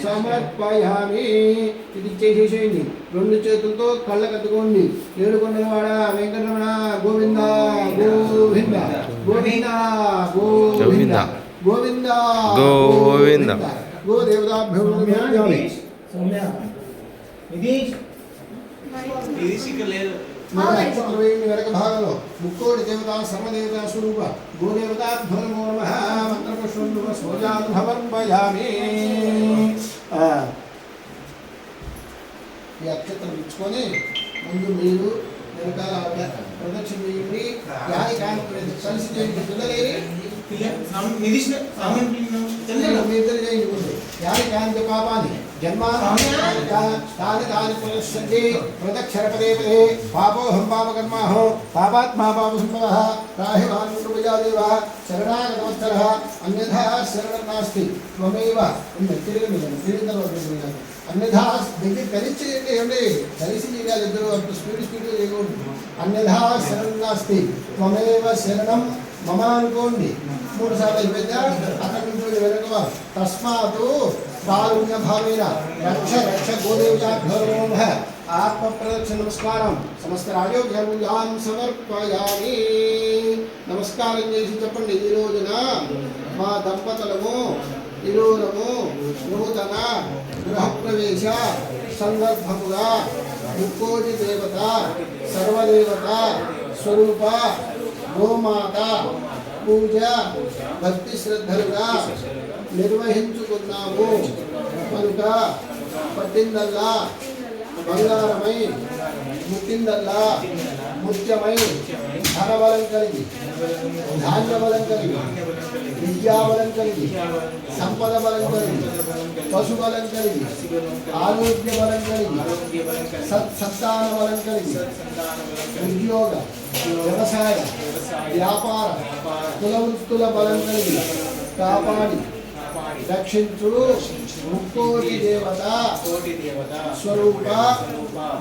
సమర్పయామి. ఇది చేసేసేయండి. రెండు చేతులతో కళ్ళకద్దుకోండి. ఏడుకొండలవాడ వెంకటరమణ గోవింద గోవింద గోవింద గోవింద గోవింద గోవింద గోదేవతాభ్యో నమః. వెనక భాగంలో ముక్కోటి దేవత సర్వదేవతా స్వరూప గోదేవతాభ్యో నమః. మంత్రపుష్పం సమర్పయామి. ఈ అక్షత్రం ఇచ్చుకొని ముందు మీరు వెనకాల ప్రదక్షిణ చేయండి. కలిసి చేయండి. పిల్లలు యాని కాంతి పాపాన్ని జన్మాని తాని పునశ్చంతి ప్రదక్షిణ పదే పదే పాపోహం పాపకర్మాహో పాపాత్మా పాపసంభవః రాహిమానుదేవ శరణాగతవత్సరః అన్యథా శరణం నాస్తి త్వమేవ. అన్యథా దగ్గర కలిసి చేయండి. ఏమండి కలిసి చేయాలి. ఇద్దరు అప్పుడు స్పీడ్ చేయకూడదు. అన్యథా శరణం నాస్తి త్వమేవ శరణం మమ అనుకోండి. 3 సార్లు అయిపోయిందా? అక్కడ నుంచి వెనక తస్మాత్ కారుణ్య భావేన రక్ష రక్ష గోదేవతాభ్యో నమః. ఆత్మ ప్రదక్షిణ నమస్కారం. సమస్త రాజోగ్యాన్ సమర్పయామి. నమస్కారం చేసి చెప్పండి. ఈ రోజున మా దంపతులము ఇరువురము నూతన గృహప్రవేశ సందర్భముగా ముక్కోటి దేవత సర్వదేవత స్వరూప గోమాత పూజ భక్తి శ్రద్ధలుగా నిర్వహించుకున్నాము కనుక పట్టిందల్లా బంగారమై ముట్టిందల్లా ముత్యమై ధనబలం కలిగి ధాన్యబలం కలిగి విద్యాబలం కలిగి సంపద బలం కలిగి పశుబలం కలిగి ఆరోగ్య బలం కలిగి సత్సంతాన బలం కలిగి ఉద్యోగ వ్యవసాయ వ్యాపార కులవృత్తుల బలం కలిగి కాపాడి రక్షించు ముక్కోటి దేవత స్వరూప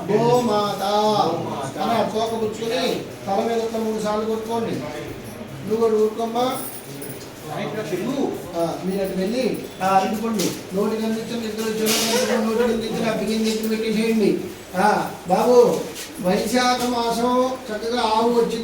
గోమాత అని తోకపుచ్చుకుని తల మీద 3 సార్లు కొట్టుకోండి. నువ్వు కూడా ఊరుకోమ్మా. మీరు అటు వెళ్ళి అందుకోండి. నోటికి అందించండి. ఇద్దరు నోటికి అందించిన బియ్యం దగ్గర పెట్టేసేయండి. బాబు వైశాఖ మాసం చక్కగా ఆవు వచ్చింది.